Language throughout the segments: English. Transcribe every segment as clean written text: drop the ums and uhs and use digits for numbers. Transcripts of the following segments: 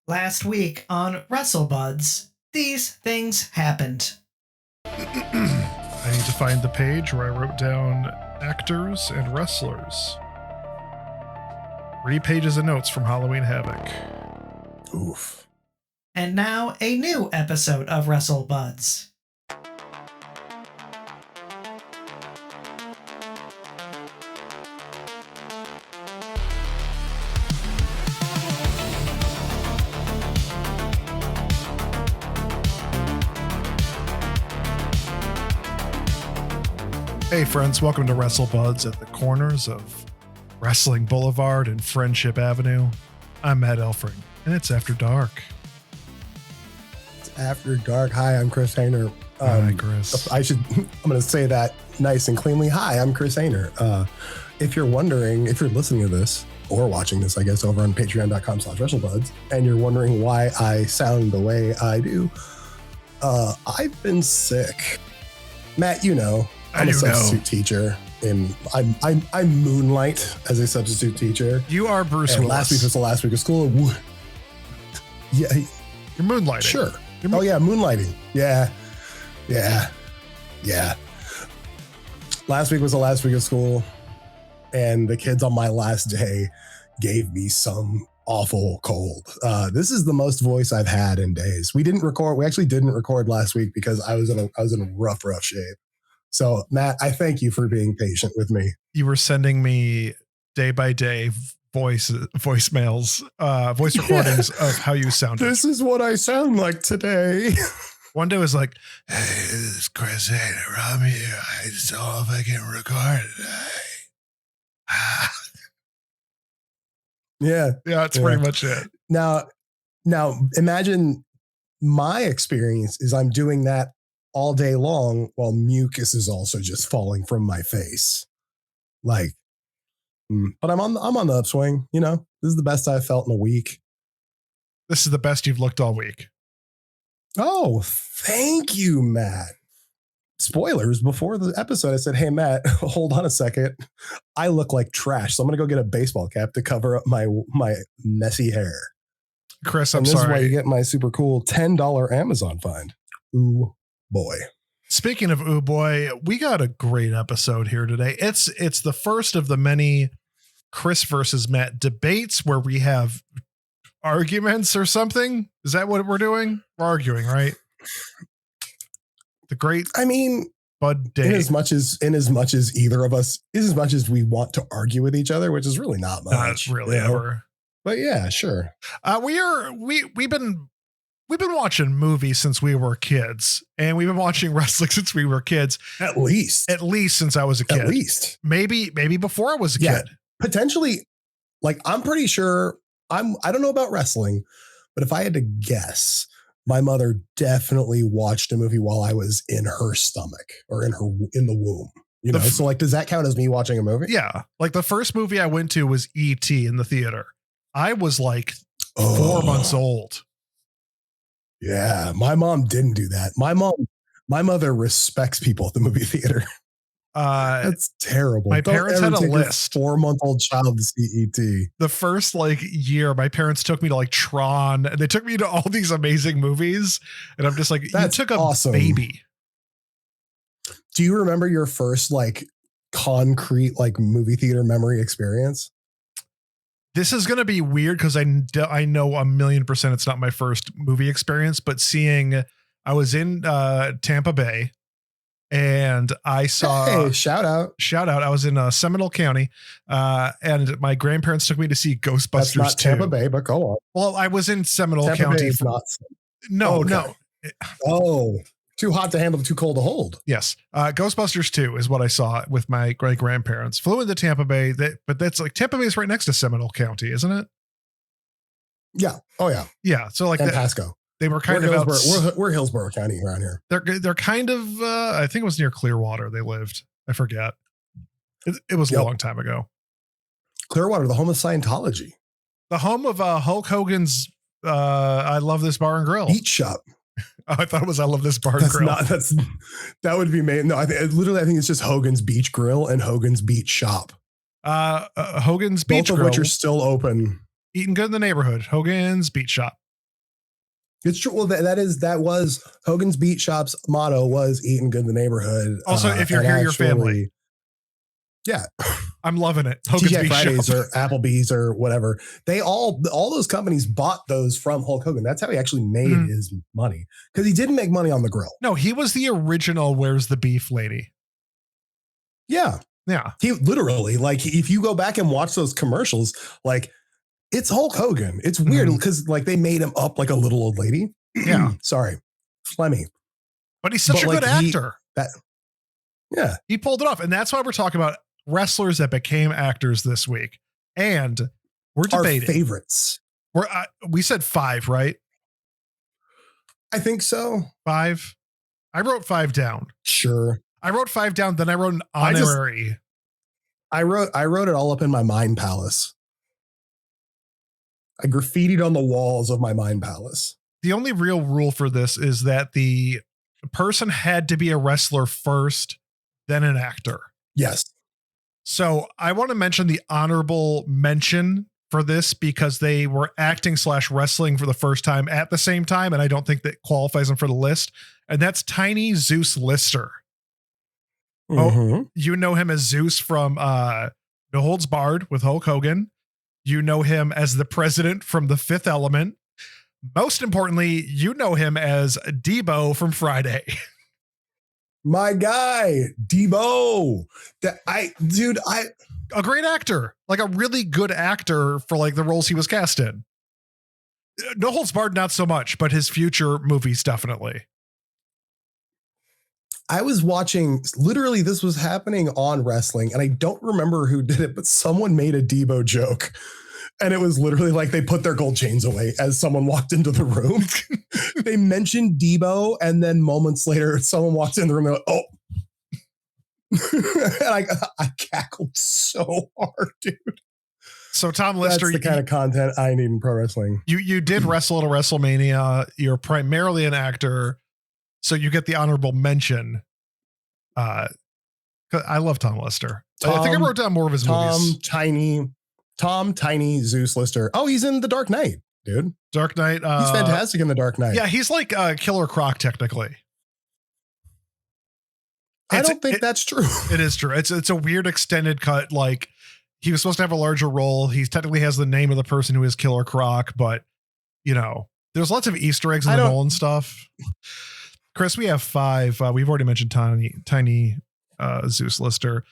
Last week on WrestleBuds, these things happened. I need to find the page where I wrote down actors and wrestlers. 3 pages of notes from Halloween Havoc. Oof. And now a new episode of WrestleBuds. Hey friends, welcome to WrestleBuds at the corners of Wrestling Boulevard and Friendship Avenue. I'm Matt Elfring, and it's After Dark. It's After Dark. Hi, I'm Chris Hayner. Hi, Chris. I'm going to say that nice and cleanly. Hi, I'm Chris Hayner. If you're wondering, if you're listening to this or watching this, I guess, over on patreon.com/WrestleBuds, and you're wondering why I sound the way I do, I've been sick. Matt, you know, I'm a substitute teacher, and I moonlight as a substitute teacher. You are Bruce and Willis. Last week was the last week of school. Yeah, You're moonlighting. sure. Oh yeah, moonlighting. Yeah. Last week was the last week of school, and the kids on my last day gave me some awful cold. This is the most voice I've had in days. We actually didn't record last week because I was in a rough shape. So Matt, I thank you for being patient with me. You were sending me day by day voicemails, voice recordings of how you sounded. This is what I sound like today. One day was like, "Hey, this is Chris Hayner. I'm here. I just don't know if I can record today." Yeah, That's pretty much it. Now imagine my experience is I'm doing that all day long while mucus is also just falling from my face. But I'm on the upswing, you know. This is the best I've felt in a week. This is the best you've looked all week. Oh, thank you, Matt. Spoilers, before the episode, I said, "Hey, Matt, hold on a second. I look like trash, so I'm going to go get a baseball cap to cover up my messy hair." Chris, I'm and this sorry. is why you get my super cool $10 Amazon find. Ooh, boy. Speaking of ooh boy, we got a great episode here today. It's the first of the many Chris versus Matt debates where we have arguments or something. Is that what we're doing? We're arguing, right? The great, Bud Day. In as much as either of us, as much as we want to argue with each other, which is really not much. Not really you know? ever. But yeah, sure. We've been watching movies since we were kids, and we've been watching wrestling since we were kids. At least Since I was a kid. At least. Maybe before I was a kid. Potentially, I'm pretty sure I don't know about wrestling, but if I had to guess, my mother definitely watched a movie while I was in her stomach or in the womb. You know, so does that count as me watching a movie? Yeah. Like the first movie I went to was E.T. in the theater. I was like 4 months old. Yeah. My mom didn't do that. My mother respects people at the movie theater. That's terrible. My parents had a list. 4-month-old child to see E.T. The first year, my parents took me to Tron, and they took me to all these amazing movies. And I'm just like, That's you took a awesome. baby. Do you remember your first concrete movie theater memory experience? This is going to be weird because I know 1,000,000% it's not my first movie experience, but I was in Tampa Bay, and I saw shout out. I was in Seminole County, and my grandparents took me to see Ghostbusters. That's not 2. Tampa Bay, but go on. Well, I was in Seminole Tampa County. Bay is not. No. Oh, too hot to handle, too cold to hold. Yes. Ghostbusters 2 is what I saw with my great grandparents. Flew into Tampa Bay, but that's Tampa Bay is right next to Seminole County, isn't it? Yeah. Oh yeah. Yeah. So and Pasco. They were kind of we're Hillsborough County around here. They're kind of I think it was near Clearwater they lived. I forget. It was a long time ago. Clearwater, the home of Scientology. The home of Hulk Hogan's I Love This Bar and Grill. Beach shop. Oh, I thought it was I Love This Bar and Grill. That would be made. No, I think it's just Hogan's Beach Grill and Hogan's Beach Shop. Hogan's Beach Grill. Both of which are still open. Eating good in the neighborhood. Hogan's Beach Shop. It's true. Well, that was Hogan's Beat Shop's motto was eating good in the neighborhood. Also, if you're and here, your family. Yeah. I'm loving it. Hogan's TGI Beat Fridays Shop. or Applebee's or whatever. They all those companies bought those from Hulk Hogan. That's how he actually made his money, because he didn't make money on the grill. No, he was the original Where's the Beef lady. Yeah. Yeah. He literally, like, if you go back and watch those commercials, like, it's Hulk Hogan. It's weird because like they made him up like a little old lady. Yeah. Sorry. Flemmy. But he's such a good actor. Yeah. He pulled it off. And that's why we're talking about wrestlers that became actors this week. And we're debating. Our favorites. We said 5, right? I think so. 5. I wrote 5 down. Sure. I wrote 5 down. Then I wrote an honorary. I wrote it all up in my mind palace. I graffitied on the walls of my mind palace. The only real rule for this is that the person had to be a wrestler first, then an actor. Yes. So I want to mention the honorable mention for this because they were acting / wrestling for the first time at the same time. And I don't think that qualifies them for the list. And that's Tiny Zeus Lister. Oh, you know him as Zeus from No Holds Barred with Hulk Hogan. You know him as the president from The Fifth Element. Most importantly, you know him as Debo from Friday. My guy, Debo. A great actor, like a really good actor for like the roles he was cast in. No Holds Barred, not so much, but his future movies definitely. I was watching, literally this was happening on wrestling, and I don't remember who did it, but someone made a Debo joke. And it was literally like they put their gold chains away as someone walked into the room. They mentioned Debo, and then moments later, someone walks in the room. They're like, oh. And I cackled so hard, dude. So Tom Lister, that's the kind of content I need in pro wrestling. You did wrestle at a WrestleMania. You're primarily an actor, so you get the honorable mention. I love Tom Lister. I think I wrote down more of his movies. Tom Tiny Zeus Lister. Oh, he's in The Dark Knight, dude. Dark Knight. He's fantastic in The Dark Knight. Yeah, he's like Killer Croc technically. I don't think that's true. It is true. It's a weird extended cut. Like he was supposed to have a larger role. He technically has the name of the person who is Killer Croc, but you know, there's lots of Easter eggs in the Nolan stuff. Chris, we have 5. We've already mentioned Tiny Zeus Lister.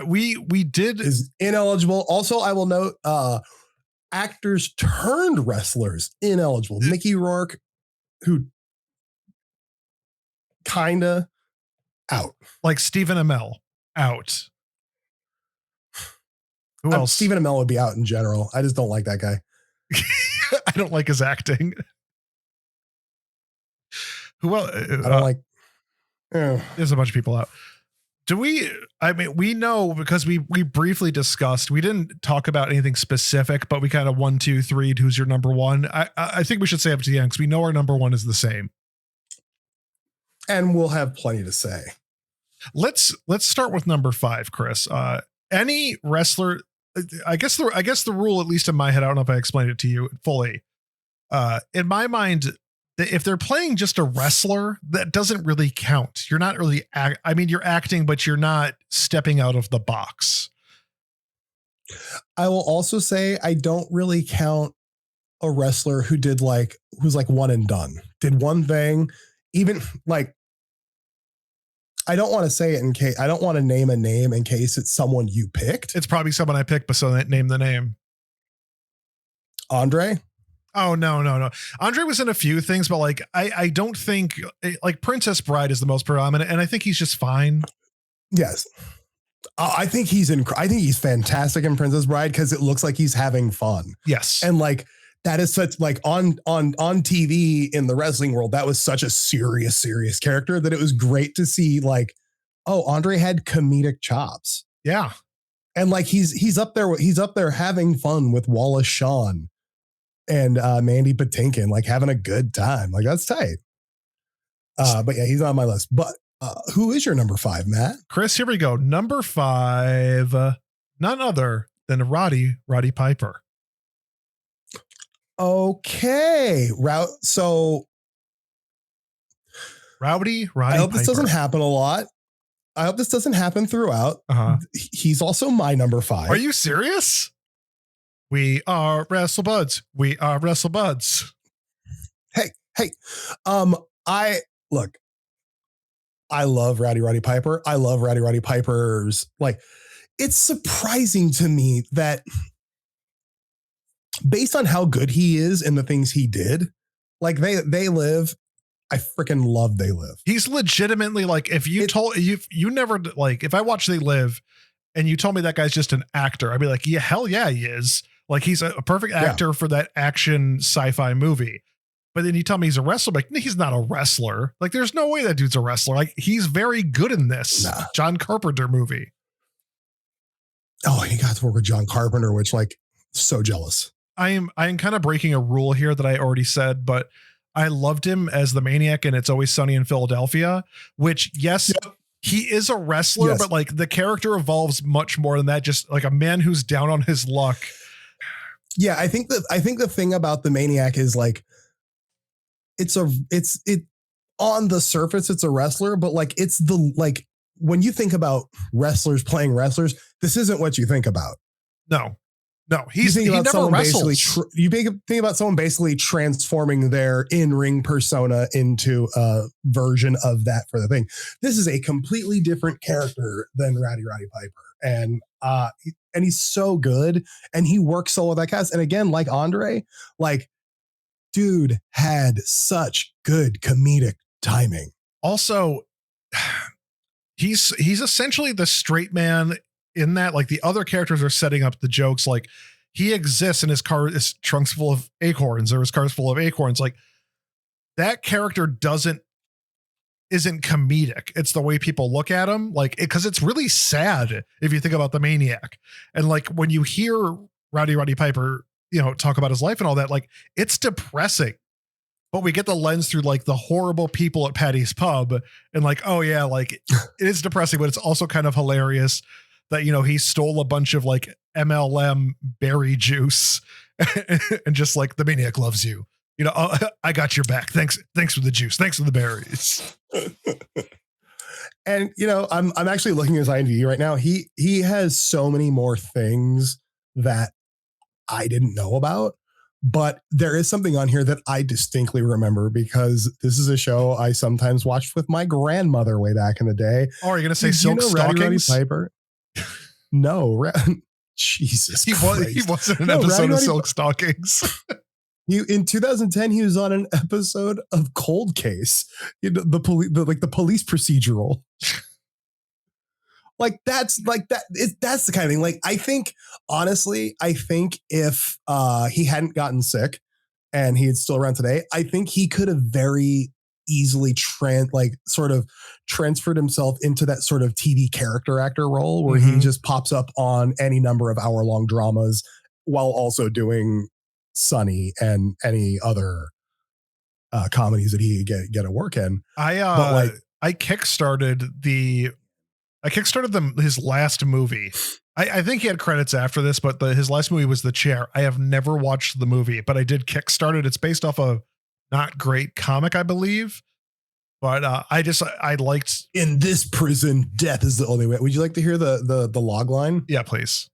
We did is ineligible. Also, I will note actors turned wrestlers ineligible. Mickey Rourke, who kinda out. Like Stephen Amell out. Who else? Stephen Amell would be out in general. I just don't like that guy. I don't like his acting. Who else? I don't like. There's a bunch of people out. We know because we briefly discussed, we didn't talk about anything specific, but we kind of 1, 2, 3, who's your number 1. I think we should say up to the end because we know our number 1 is the same. And we'll have plenty to say. Let's start with number 5, Chris. Any wrestler, I guess the rule, at least in my head, I don't know if I explained it to you fully. In my mind, if they're playing just a wrestler, that doesn't really count. You're not really, you're acting, but you're not stepping out of the box. I will also say I don't really count a wrestler who's like one and done. Did one thing, even like, I don't want to say it in case, I don't want to name a name in case it's someone you picked. It's probably someone I picked, but so name the name. Andre? Oh, no. Andre was in a few things, but like, I don't think like Princess Bride is the most predominant, and I think he's just fine. Yes. I think he's fantastic in Princess Bride because it looks like he's having fun. Yes. And like, that is such like on TV in the wrestling world, that was such a serious character that it was great to see like, oh, Andre had comedic chops. Yeah. And like, he's up there having fun with Wallace Shawn and Mandy Patinkin, like having a good time. Like that's tight. But yeah, he's on my list. But who is your number 5, Matt? Chris, here we go. Number 5, none other than Roddy Piper. Okay. So Roddy I hope Piper. this doesn't happen a lot. I hope this doesn't happen throughout. Uh-huh. He's also my number 5. Are you serious? We are Wrestle Buds. We are Wrestle Buds. Hey. I love Roddy Piper. I love Roddy Piper's, like, it's surprising to me that based on how good he is and the things he did, like they live. I freaking love They Live. He's legitimately, like, if you told you never, like, if I watch They Live and you told me that guy's just an actor, I'd be like, yeah, hell yeah, he is. Like, he's a perfect actor for that action sci-fi movie. But then you tell me he's a wrestler, like, he's not a wrestler. Like, there's no way that dude's a wrestler. Like, he's very good in this John Carpenter movie. Oh, he got to work with John Carpenter, which, like, so jealous. I am kind of breaking a rule here that I already said, but I loved him as the Maniac in It's Always Sunny in Philadelphia, which, yes, he is a wrestler, but, like, the character evolves much more than that. Just like a man who's down on his luck. Yeah, I think the thing about the Maniac is, like, it on the surface, it's a wrestler, but, like, it's like, when you think about wrestlers playing wrestlers, this isn't what you think about. No, he never wrestles. You think about someone basically transforming their in-ring persona into a version of that for the thing. This is a completely different character than Roddy Piper. And he's so good, and he works so well with that cast. And again, like Andre, like, dude had such good comedic timing. Also, he's essentially the straight man in that, like, the other characters are setting up the jokes. Like, he exists and his trunk's full of acorns, or his car's full of acorns. Like, that character isn't comedic. It's the way people look at him. Like, because it's really sad if you think about the Maniac. And, like, when you hear Roddy Piper, talk about his life and all that, like, it's depressing. But we get the lens through, like, the horrible people at Patty's Pub, and, like, oh yeah, like, it is depressing, but it's also kind of hilarious that, he stole a bunch of, like, MLM berry juice and just, like, the Maniac loves you. I got your back. Thanks for the juice. Thanks for the berries. And, I'm actually looking at his IMDb right now. He has so many more things that I didn't know about, but there is something on here that I distinctly remember, because this is a show I sometimes watched with my grandmother way back in the day. Oh, are you going to say Silk Stockings? Roddy Piper? No, Jesus Christ. He was in an episode of Silk Stockings. In 2010, he was on an episode of Cold Case, the police procedural. Like, that's the kind of thing. Like, I think, honestly, if he hadn't gotten sick and he had still around today, I think he could have very easily transferred himself into that sort of TV character actor role where he just pops up on any number of hour-long dramas while also doing Sunny and any other comedies that he get a work in. I kickstarted his last movie. I think he had credits after this, but his last movie was The Chair. I have never watched the movie, but I did kickstart it. It's based off a not great comic, I believe. But I liked In this prison, death is the only way. Would you like to hear the log line? Yeah, please.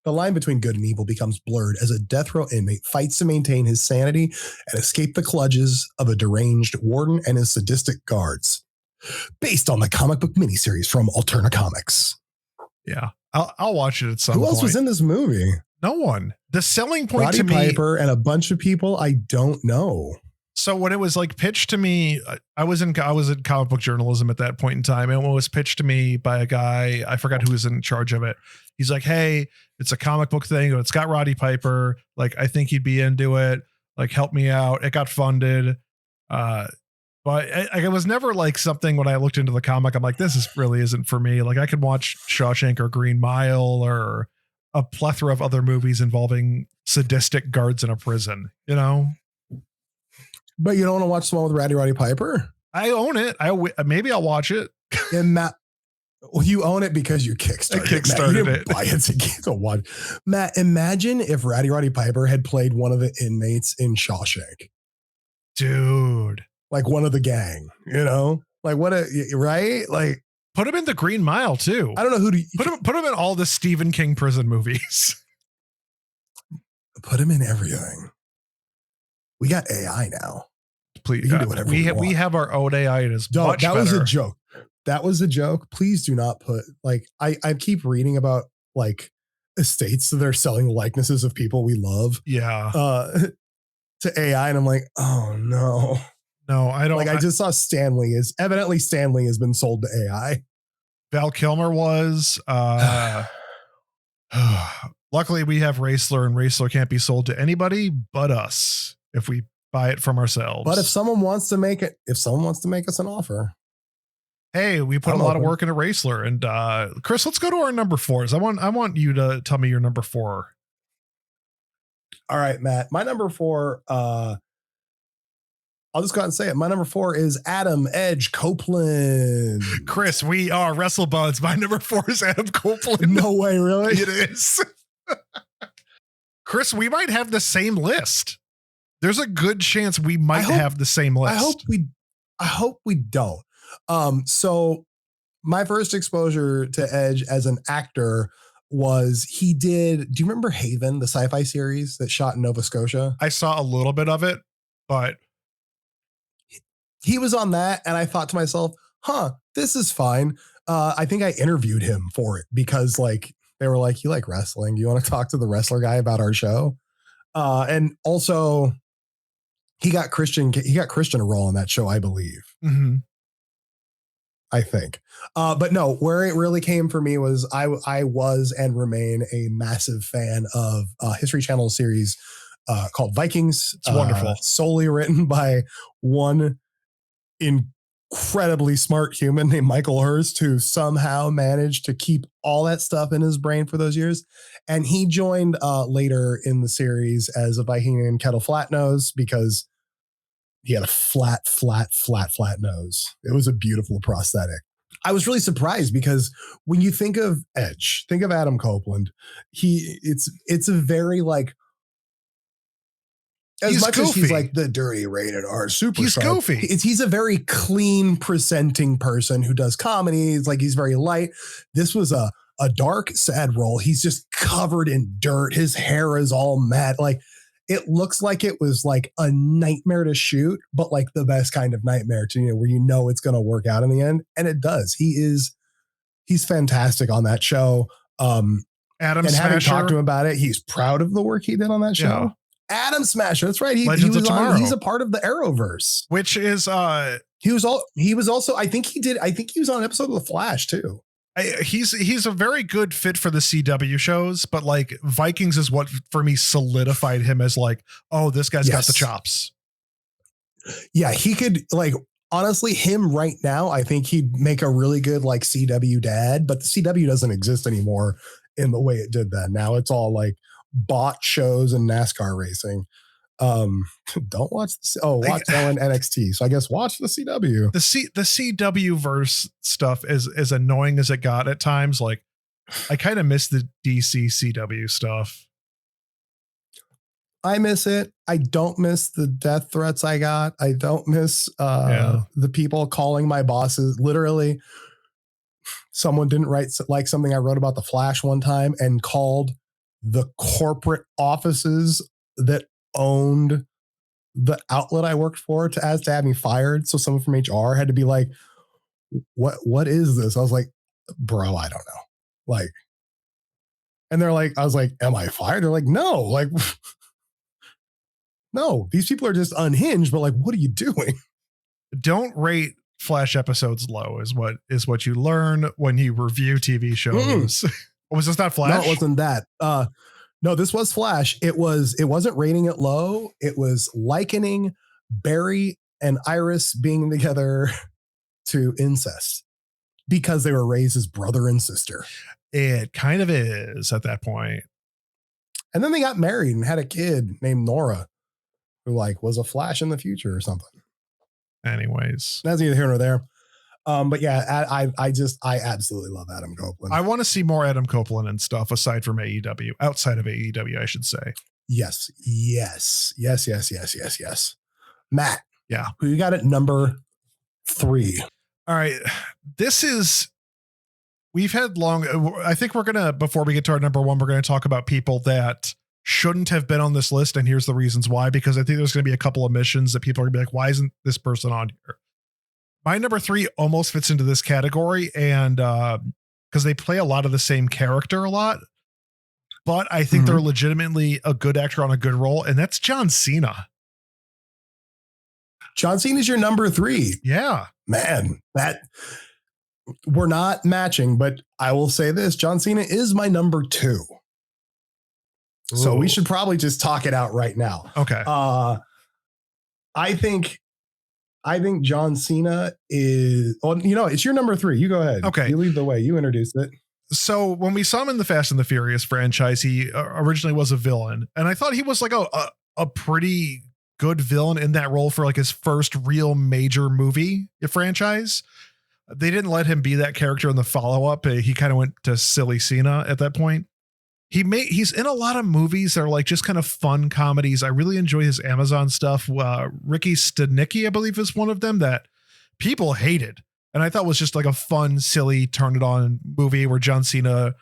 The line between good and evil becomes blurred as a death row inmate fights to maintain his sanity and escape the clutches of a deranged warden and his sadistic guards. Based on the comic book miniseries from Alterna Comics. Yeah, I'll watch it at some point. Who else was in this movie? No one. The selling point Roddy to me, Piper and a bunch of people I don't know. So when it was, like, pitched to me, I was in comic book journalism at that point in time, and when it was pitched to me by a guy, I forgot who was in charge of it. He's like, "Hey, it's a comic book thing. It's got Roddy Piper. Like, I think he'd be into it. Like, help me out." It got funded. But it was never, like, something when I looked into the comic, I'm like, this really isn't for me. Like, I could watch Shawshank or Green Mile or a plethora of other movies involving sadistic guards in a prison, But you don't want to watch the one with Roddy Piper? I own it. Maybe I'll watch it. And Well, you own it because you kickstarted it. Matt. You didn't buy it to watch. Matt, imagine if Roddy Piper had played one of the inmates in Shawshank. Dude. Like one of the gang, you know? Like what right? Like put him in the Green Mile too. I don't know who to put him in all the Stephen King prison movies. Put him in everything. We got AI now. Please, we can do whatever we have our own AI. It is much that better. Was a joke. That was a joke. Please do not put like I keep reading about like estates that are selling likenesses of people we love. Yeah. To AI, and I'm like, oh no. No, I don't. Like I just saw Stanley has been sold to AI. Val Kilmer was. Luckily, we have Raceler, and Raceler can't be sold to anybody but us if we buy it from ourselves. But if someone wants to make us an offer, hey, we put a lot of work into Raceler. And Chris, let's go to our number 4s. I want you to tell me your number 4. All right, Matt. My number 4. I'll just go ahead and say it. My number 4 is Adam Edge Copeland. Chris, we are WrestleBuds. My number 4 is Adam Copeland. No way, really? It is. Chris, we might have the same list. There's a good chance we might have the same list. I hope we don't. So my first exposure to Edge as an actor was do you remember Haven, the sci-fi series that shot in Nova Scotia? I saw a little bit of it, but he was on that, and I thought to myself, this is fine. I think I interviewed him for it because like they were like, you like wrestling? Do you want to talk to the wrestler guy about our show? And also he got Christian a role on that show, I believe. Mm-hmm. I think. But no, where it really came for me was I was and remain a massive fan of History Channel series called Vikings. It's wonderful. Solely written by one incredibly smart human named Michael Hurst, who somehow managed to keep all that stuff in his brain for those years. And he joined later in the series as a Viking named Kettle Flatnose because he had a flat nose. It was a beautiful prosthetic. I was really surprised because when you think of Edge, think of Adam Copeland. It's a very like, as much as he's like the dirty rated R superstar, he's goofy. He's a very clean presenting person who does comedies. Like he's very light. This was a dark, sad role. He's just covered in dirt. His hair is all matte. Like it looks like it was like a nightmare to shoot, but like the best kind of nightmare to, where it's going to work out in the end. And it does. He's fantastic on that show. Adam and Smasher. Having talked to him about it, he's proud of the work he did on that show. Yeah. Adam Smasher. That's right. He's a part of the Arrowverse, which is he was also I think he was on an episode of The Flash too. He's a very good fit for the CW shows, but like Vikings is what for me solidified him as like, oh, this guy's got the chops. Yeah, he could like honestly him right now. I think he'd make a really good like CW dad, but the CW doesn't exist anymore in the way it did then. Now it's all like bot shows and NASCAR racing. Don't watch watch NXT. So I guess watch the CW. The CW verse stuff is as annoying as it got at times. Like I kind of miss the DC CW stuff. I miss it. I don't miss the death threats I got. I don't miss the people calling my bosses. Literally, someone didn't write like something I wrote about the Flash one time and called the corporate offices that owned the outlet I worked for to have me fired. So someone from HR had to be like, what is this? I was like, bro, I don't know. Like, and they're like, I was like, am I fired? They're like, no, like, no, these people are just unhinged, but like, what are you doing? Don't rate Flash episodes low is what you learn when you review TV shows. Was this not Flash? No, it wasn't that. No, this was Flash. It wasn't rating it low. It was likening Barry and Iris being together to incest because they were raised as brother and sister. It kind of is at that point. And then they got married and had a kid named Nora, who like was a Flash in the future or something. Anyways, that's neither here nor there. But yeah, I absolutely love Adam Copeland. I want to see more Adam Copeland and stuff aside from AEW, outside of AEW, I should say. Yes. Matt. Yeah. Who you got at number 3? All right. We've had I think we're going to, before we get to our number 1, we're going to talk about people that shouldn't have been on this list. And here's the reasons why, because I think there's going to be a couple of omissions that people are going to be like, why isn't this person on here? My number 3 almost fits into this category. And, because they play a lot of the same character a lot, but I think they're legitimately a good actor on a good role. And that's John Cena. John Cena is your number 3. Yeah, man, that we're not matching, but I will say this, John Cena is my number 2. Ooh. So we should probably just talk it out right now. Okay. I think John Cena is, it's your number 3. You go ahead. Okay. You lead the way. You introduced it. So when we saw him in the Fast and the Furious franchise, he originally was a villain. And I thought he was like a pretty good villain in that role for like his first real major movie franchise. They didn't let him be that character in the follow-up. He kind of went to silly Cena at that point. He's in a lot of movies that are like just kind of fun comedies. I really enjoy his Amazon stuff. Ricky Stenicki, I believe, is one of them that people hated. And I thought was just like a fun, silly, turn it on movie where John Cena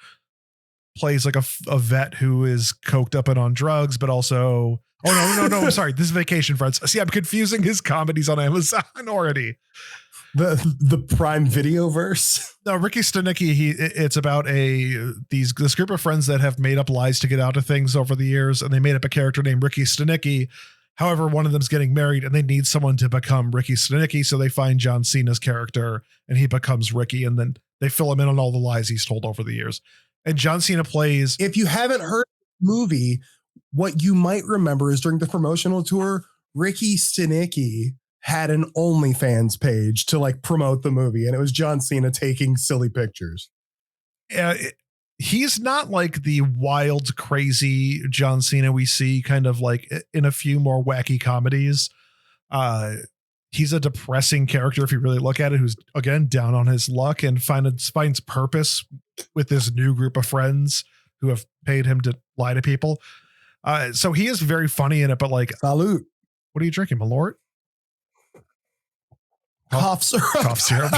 plays like a vet who is coked up and on drugs, but also, no, I'm sorry. This is Vacation Friends. See, I'm confusing his comedies on Amazon already. The Prime Video verse. No, Ricky Stenicki, it's about this group of friends that have made up lies to get out of things over the years, and they made up a character named Ricky Stenicki. However, one of them's getting married and they need someone to become Ricky Stenicki. So they find John Cena's character and he becomes Ricky. And then they fill him in on all the lies he's told over the years. And John Cena plays. If you haven't heard the movie, what you might remember is during the promotional tour, Ricky Stenicki had an OnlyFans page to like promote the movie. And it was John Cena taking silly pictures. He's not like the wild, crazy John Cena we see kind of like in a few more wacky comedies. He's a depressing character if you really look at it, who's again down on his luck and finds purpose with this new group of friends who have paid him to lie to people. So he is very funny in it, but like, salute. What are you drinking, Malort? Cough syrup. Cough syrup.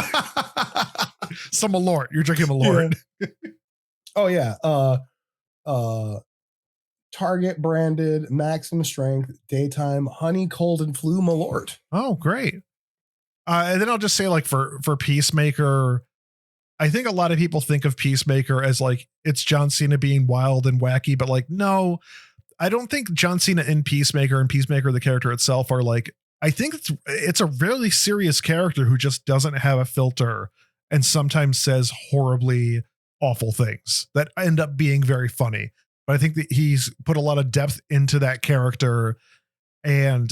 Some Malort. You're drinking Malort. Yeah. Oh yeah. Target branded maximum strength daytime honey cold and flu Malort. Oh, great. And then I'll just say like for Peacemaker, I think a lot of people think of Peacemaker as like it's John Cena being wild and wacky, but like, no, I don't think John Cena in Peacemaker and Peacemaker, the character itself, are like, I think it's a really serious character who just doesn't have a filter and sometimes says horribly awful things that end up being very funny. But I think that he's put a lot of depth into that character and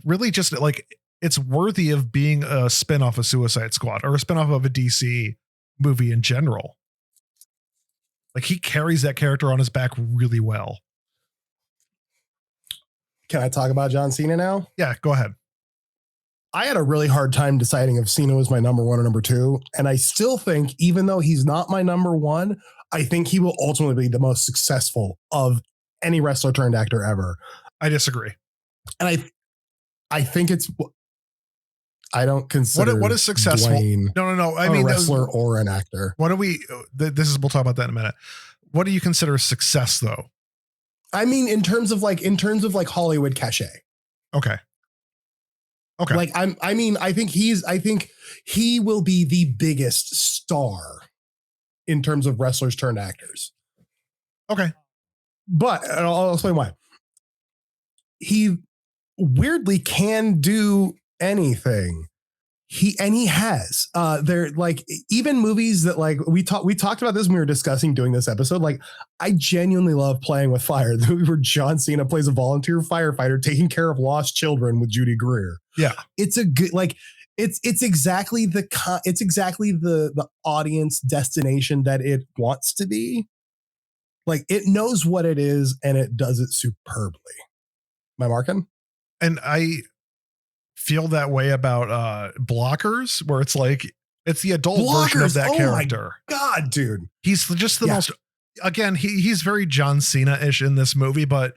really just like it's worthy of being a spinoff of Suicide Squad or a spinoff of a DC movie in general. Like he carries that character on his back really well. Can I talk about John Cena now? Yeah, go ahead. I had a really hard time deciding if Cena was my number 1 or number 2. And I still think, even though he's not my number 1, I think he will ultimately be the most successful of any wrestler turned actor ever. I disagree. And I think I don't consider what is successful. Dwayne No. I mean, a wrestler or an actor. We'll talk about that in a minute. What do you consider success though? I mean, in terms of like Hollywood cachet. Okay. Like I think he will be the biggest star in terms of wrestlers turned actors. Okay. But I'll explain why. He weirdly can do anything. He has they're like even movies that like we talked about this when we were discussing doing this episode. Like I genuinely love Playing with Fire, the movie where John Cena plays a volunteer firefighter taking care of lost children with Judy Greer. Yeah, it's a good like it's exactly the audience destination that it wants to be. Like it knows what it is and it does it superbly. Am I marking? And feel that way about Blockers, where it's like it's the adult version of that character. God, dude. He's just the most, again, he's very John Cena-ish in this movie, but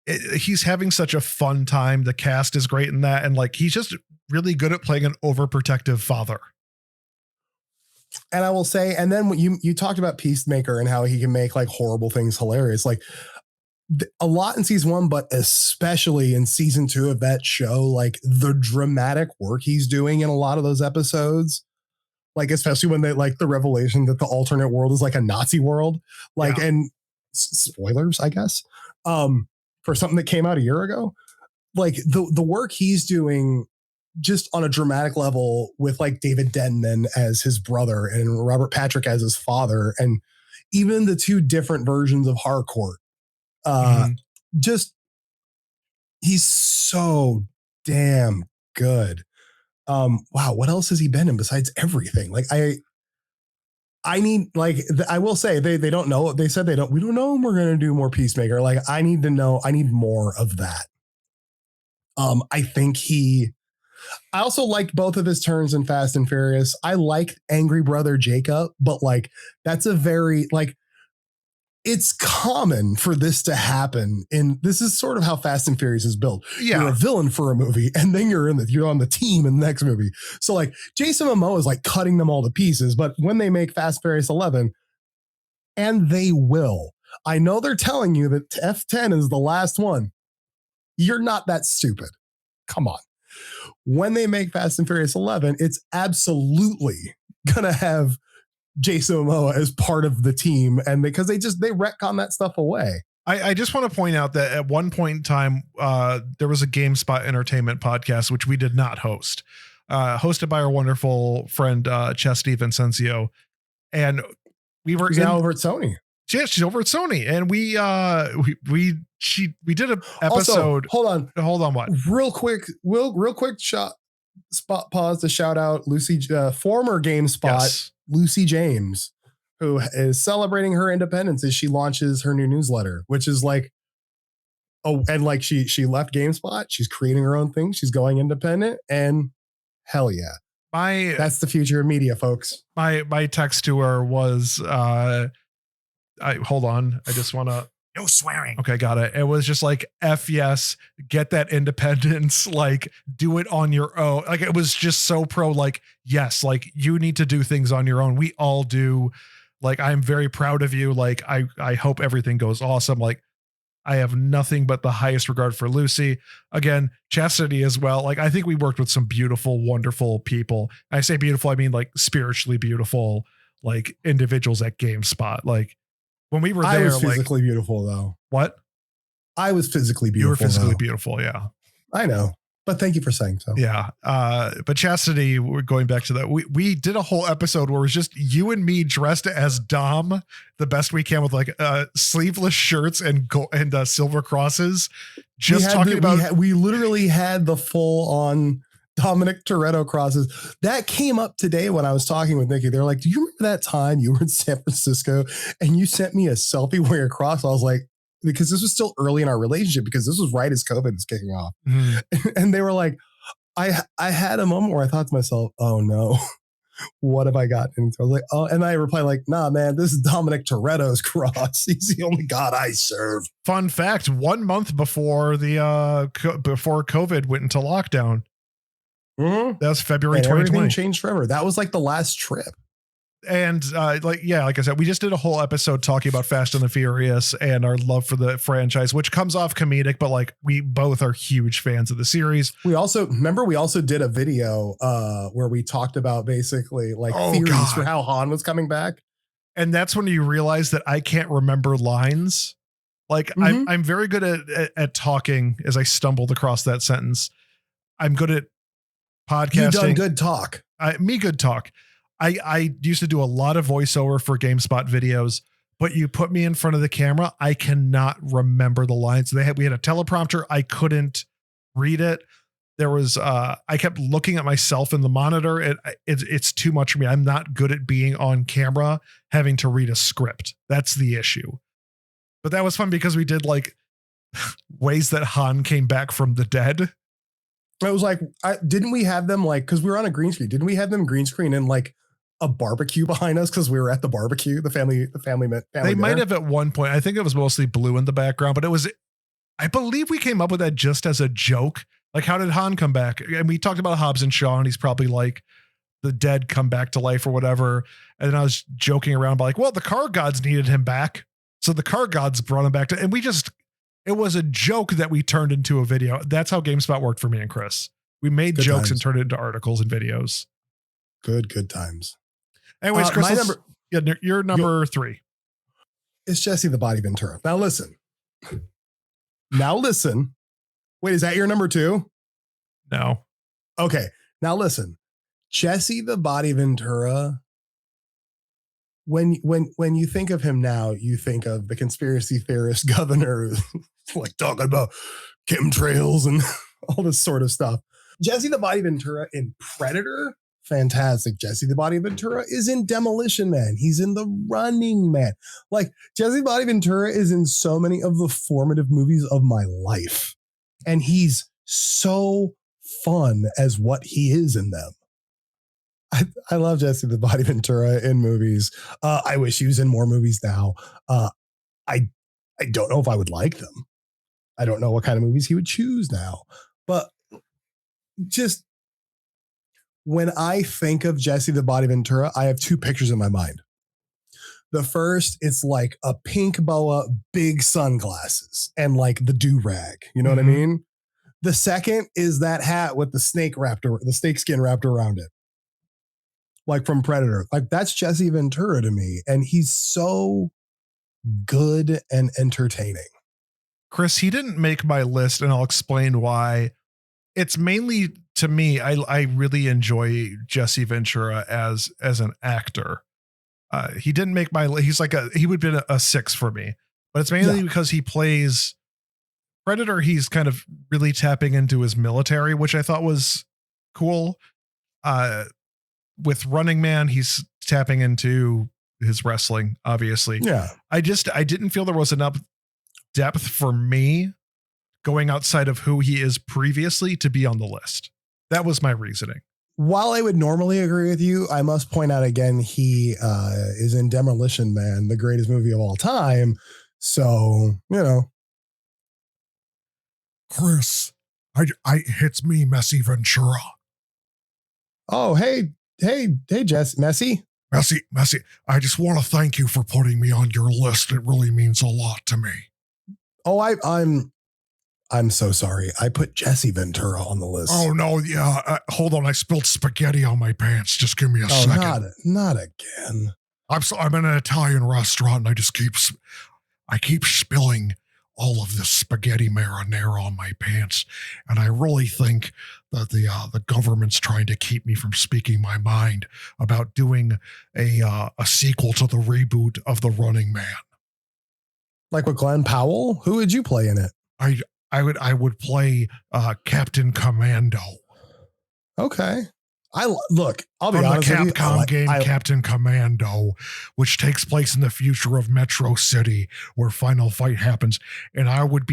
he's having such a fun time. The cast is great in that. And like, he's just really good at playing an overprotective father. And I will say, and then when you talked about Peacemaker and how he can make like horrible things hilarious, like a lot in season 1, but especially in season 2 of that show, like the dramatic work he's doing in a lot of those episodes, like especially when they like the revelation that the alternate world is like a Nazi world, like, and spoilers, I guess, for something that came out a year ago, like the work he's doing just on a dramatic level with like David Denman as his brother and Robert Patrick as his father, and even the 2 different versions of Harcourt. Just he's so damn good. Wow, what else has he been in besides everything? Like I need, like, I will say they don't know. They said we don't know when we're going to do more Peacemaker. Like, I need to know. I need more of that. I think I also liked both of his turns in Fast and Furious. I like Angry Brother Jacob, but like, that's a very, like, it's common for this to happen. And this is sort of how Fast and Furious is built. Yeah. You're a villain for a movie, and then you're on the team in the next movie. So like Jason Momoa is like cutting them all to pieces. But when they make Fast Furious 11, and they will, I know they're telling you that F10 is the last one. You're not that stupid. Come on. When they make Fast and Furious 11, it's absolutely gonna have Jason Momoa as part of the team, and because they retcon that stuff away. I just want to point out that at one point in time, there was a GameSpot Entertainment podcast, which we did not host, hosted by our wonderful friend Chess Vincencio, and we were now over at Sony. Yeah, she's over at Sony, and we did an episode. Also, hold on, what? Real quick pause to shout out Lucy, former GameSpot Lucy James, who is celebrating her independence as she launches her new newsletter, which is like, and like she left GameSpot, she's creating her own thing, she's going independent, and hell yeah, that's the future of media, folks. My text to her was, hold on, I just want to. No swearing. Okay, got it. It was just like, F yes, get that independence, like do it on your own. Like it was just so pro, like, yes, like you need to do things on your own. We all do. Like, I'm very proud of you. Like, I hope everything goes awesome. Like, I have nothing but the highest regard for Lucy. Again, Chastity as well. Like, I think we worked with some beautiful, wonderful people. I say beautiful, I mean like spiritually beautiful, like individuals at GameSpot. Like, when we were there, I was physically beautiful though. What? I was physically beautiful. You were physically though. beautiful. Yeah. I know, but thank you for saying so. Yeah. But Chastity, we're going back to that. We did a whole episode where it was just you and me dressed as Dom the best we can with like sleeveless shirts and silver crosses. Just talking about, we literally had the full on Dominic Toretto crosses. That came up today when I was talking with Nikki. They're like, do you remember that time you were in San Francisco and you sent me a selfie wearing a cross? I was like, because this was still early in our relationship, because this was right as COVID was kicking off. And they were like, I had a moment where I thought to myself, oh no, what have I gotten into? I was like, oh, and I replied like, nah, man, this is Dominic Toretto's cross. He's the only God I serve. Fun fact, 1 month before before COVID went into lockdown. That was February 2020. Everything changed forever. That was like the last trip. And like I said, we just did a whole episode talking about Fast and the Furious and our love for the franchise, which comes off comedic, but like we both are huge fans of the series. We also did a video where we talked about basically like theories for how Han was coming back. And that's when you realize that I can't remember lines. Like I'm very good at talking as I stumbled across that sentence. I'm good at podcasting. You've done good talk. Good talk. I used to do a lot of voiceover for GameSpot videos, but you put me in front of the camera, I cannot remember the lines. We had a teleprompter. I couldn't read it. There was, I kept looking at myself in the monitor. It's too much for me. I'm not good at being on camera, having to read a script. That's the issue. But that was fun because we did like ways that Han came back from the dead. I was like, didn't we have them like, because we were on a green screen, didn't we have them green screen in like a barbecue behind us because we were at the barbecue, the family They might have at one point. I think it was mostly blue in the background, but it was, I believe we came up with that just as a joke. Like, how did Han come back? And we talked about Hobbs and Shaw, and he's probably like the dead come back to life or whatever. And then I was joking around about like, well, the car gods needed him back. So the car gods brought him back to, and it was a joke that we turned into a video. That's how GameSpot worked for me and Chris. We made jokes and turned it into articles and videos. Good times. Anyways, Chris, you're number 3. It's Jesse the Body Ventura. Now listen. Wait, is that your number 2? No. Okay. Now listen. Jesse the Body Ventura. When you think of him now, you think of the conspiracy theorist governor, like talking about chemtrails and all this sort of stuff. Jesse the Body Ventura in Predator, fantastic. Jesse the Body Ventura is in Demolition Man. He's in The Running Man. Like, Jesse the Body Ventura is in so many of the formative movies of my life. And he's so fun as what he is in them. I love Jesse the Body Ventura in movies. I wish he was in more movies now. I don't know if I would like them. I don't know what kind of movies he would choose now. But just when I think of Jesse the Body Ventura, I have 2 pictures in my mind. The first, it's like a pink boa, big sunglasses, and like the do-rag. You know what I mean? The second is that hat with the snake skin wrapped around it. Like from Predator. Like, that's Jesse Ventura to me. And he's so good and entertaining. Chris, he didn't make my list, and I'll explain why. It's mainly, to me, I really enjoy Jesse Ventura as an actor. He didn't make my list. He's like he would have been a 6 for me, but it's mainly because he plays Predator. He's kind of really tapping into his military, which I thought was cool. With Running Man, he's tapping into his wrestling, obviously. Yeah. I didn't feel there was enough depth for me going outside of who he is previously to be on the list. That was my reasoning. While I would normally agree with you, I must point out again, he is in Demolition Man, the greatest movie of all time. So, you know. Chris, it's me, Messy Ventura. Oh, hey, Jess, Messy. Messy, I just want to thank you for putting me on your list. It really means a lot to me. Oh, I'm so sorry. I put Jesse Ventura on the list. Oh no, yeah. Hold on, I spilled spaghetti on my pants. Just give me a second. Not again. I'm in an Italian restaurant, and I keep spilling all of this spaghetti marinara on my pants, and I really think that the government's trying to keep me from speaking my mind about doing a sequel to the reboot of The Running Man. Like with Glenn Powell? Who would you play in it? I would play Captain Commando. Okay. I'll be honest with you. The Capcom game Captain Commando, which takes place in the future of Metro City, where Final Fight happens, and I would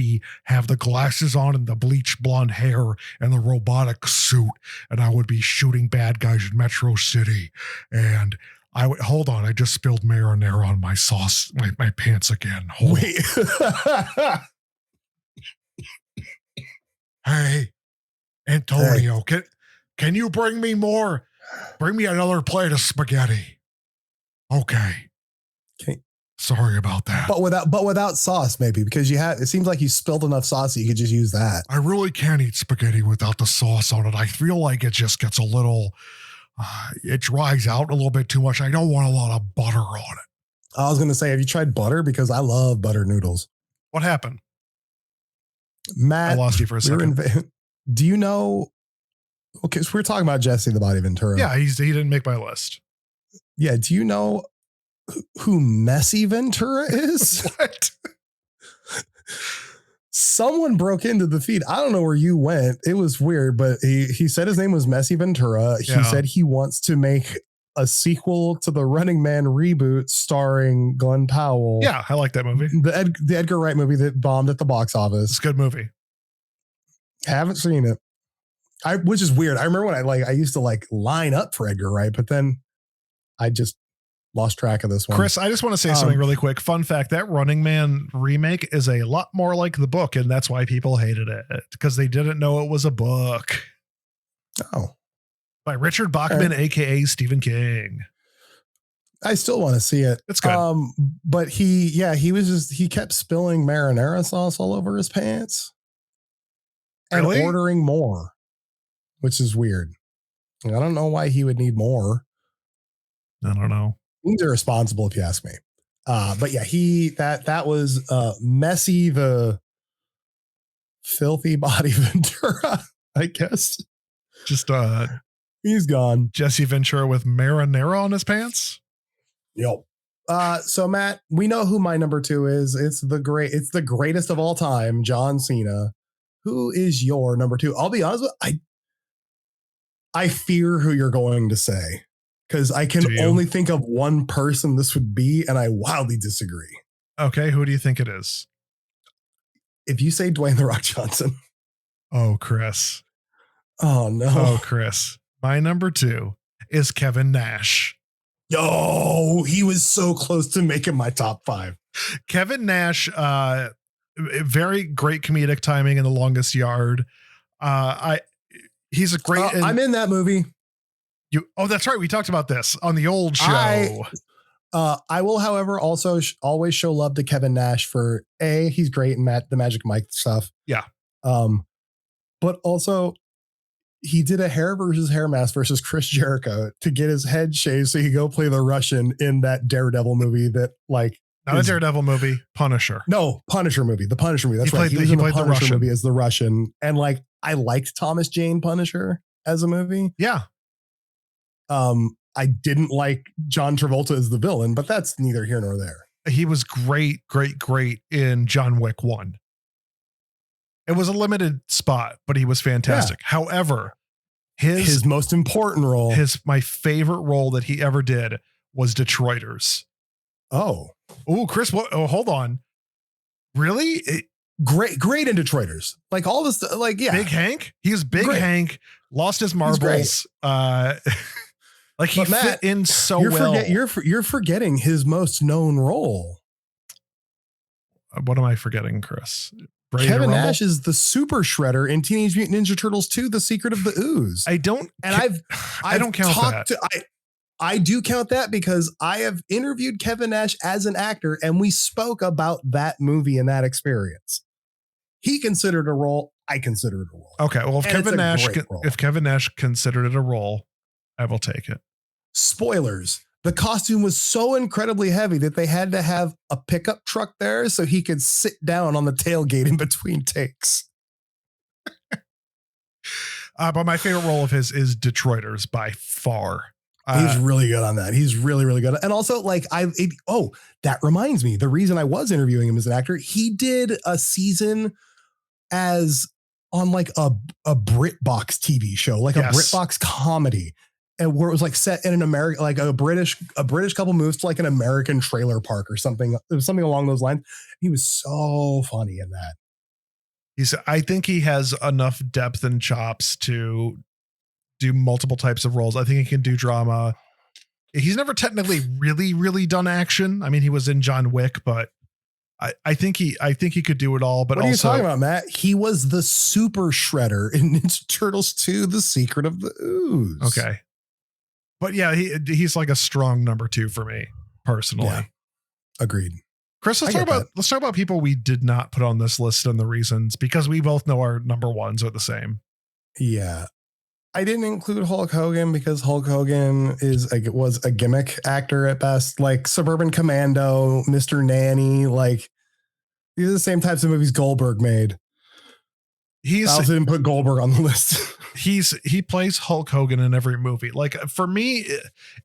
have the glasses on and the bleach blonde hair and the robotic suit, and I would be shooting bad guys in Metro City. And hold on, I just spilled marinara on my sauce, my pants again. Wait. Hey, Antonio, can you bring me more? Bring me another plate of spaghetti. Okay. Sorry about that. But without sauce, maybe, because it seems like you spilled enough sauce that you could just use that. I really can't eat spaghetti without the sauce on it. I feel like it just gets a little, it dries out a little bit too much. I don't want a lot of butter on it. I was going to say, have you tried butter? Because I love butter noodles. What happened? Matt, I lost you for a second. Do you know? Okay, so we're talking about Jesse the Body Ventura. Yeah, he didn't make my list. Yeah, do you know who Messy Ventura is? What? Someone broke into the feed. I don't know where you went. It was weird, but he said his name was Messy Ventura. He said he wants to make a sequel to the Running Man reboot starring Glenn Powell. Yeah, I like that movie. The Edgar Wright movie that bombed at the box office. It's a good movie. Haven't seen it. which is weird. I remember when I used to like line up for Edgar Wright, but then I just lost track of this one. Chris, I just want to say something really quick. Fun fact, that Running Man remake is a lot more like the book, and that's why people hated it, because they didn't know it was a book. Oh. By Richard Bachman, a.k.a. Stephen King. I still want to see it. It's good. But he kept spilling marinara sauce all over his pants and Really? ordering more, which is weird. I don't know why he would need more. I don't know. He's irresponsible if you ask me. But yeah, that was Messy the filthy body Ventura, I guess. Just he's gone. Jesse Ventura with marinara on his pants. Yep. So Matt, we know who my number 2 is. It's the greatest of all time, John Cena. Who is your number 2? I'll be honest with I fear who you're going to say, because I can only think of one person this would be, and I wildly disagree. Okay, who do you think it is? If you say Dwayne The Rock Johnson. Oh, Chris. Oh, no. Oh, Chris. My number 2 is Kevin Nash. Yo, he was so close to making my top 5. Kevin Nash, very great comedic timing in The Longest Yard. He's a great. I'm in that movie. That's right. We talked about this on the old show. I will, however, also always show love to Kevin Nash for he's great in the Magic Mike stuff. Yeah. But also he did a hair versus hair mask versus Chris Jericho to get his head shaved so he could go play the Russian in that Daredevil movie that like. Not a Daredevil movie, Punisher. No, Punisher movie. The Punisher movie. That's right. He was in the Punisher movie as the Russian. And like, I liked Thomas Jane Punisher as a movie. Yeah. I didn't like John Travolta as the villain, but that's neither here nor there. He was great in John Wick 1. It was a limited spot, but he was fantastic. Yeah. However, his most important role, my favorite role that he ever did was Detroiters. Oh, Chris, hold on. Really? Great in Detroiters. Like all this, like, yeah. Big Hank. He was Big Hank, lost his marbles. Like he fit in so well. You're forgetting his most known role. What am I forgetting, Chris? Kevin Nash is the Super Shredder in Teenage Mutant Ninja Turtles 2: The Secret of the Ooze. I don't count that. I do count that because I have interviewed Kevin Nash as an actor and we spoke about that movie and that experience. He considered a role. I considered a role. Okay. Well, if Kevin Nash considered it a role, I will take it. Spoilers. The costume was so incredibly heavy that they had to have a pickup truck there so he could sit down on the tailgate in between takes. But my favorite role of his is Detroiters by far. He's really good on that. He's really, really good. And also, like, that reminds me, the reason I was interviewing him as an actor, he did a season as on like a BritBox TV show, like a BritBox comedy, and where it was like set in an American, like a British couple moves to like an American trailer park or something. It was something along those lines. He was so funny in that. I think he has enough depth and chops to do multiple types of roles. I think he can do drama. He's never technically really, really done action. I mean, he was in John Wick, but I think he could do it all. But what are also, you talking about, Matt? He was the Super Shredder in Ninja Turtles 2: The Secret of the Ooze. Okay, but yeah, he's like a strong number 2 for me personally. Yeah. Agreed. Chris, let's talk about people we did not put on this list and the reasons, because we both know our number 1s are the same. Yeah. I didn't include Hulk Hogan because Hulk Hogan was a gimmick actor at best, like Suburban Commando, Mr. Nanny. Like, these are the same types of movies Goldberg made. I also didn't put Goldberg on the list. He plays Hulk Hogan in every movie. Like, for me,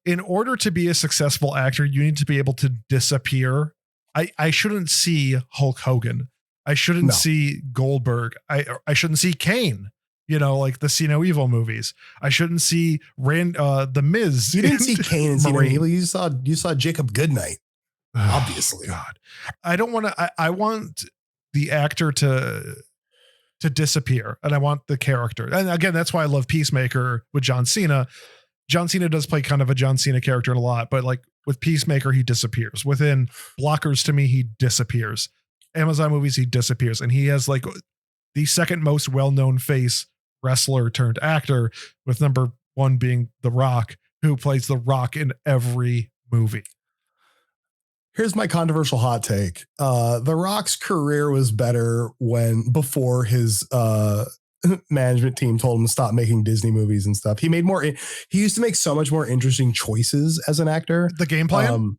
in order to be a successful actor, you need to be able to disappear. I shouldn't see Hulk Hogan. I shouldn't see Goldberg. I shouldn't see Kane. You know, like the See No Evil movies. I shouldn't see the Miz. You didn't see Kane and See No Evil. You saw Jacob Goodnight. Obviously. God. I don't want to. I want the actor to to disappear, and I want the character. And again, that's why I love Peacemaker with John Cena. John Cena does play kind of a John Cena character a lot, but like with Peacemaker, he disappears. Within Blockers, to me, he disappears. Amazon movies, he disappears. And he has like the second most well-known face wrestler turned actor, with number one being The Rock, who plays The Rock in every movie. Here's my controversial hot take. The Rock's career was better before his management team told him to stop making Disney movies and stuff. He used to make so much more interesting choices as an actor. The Game Plan?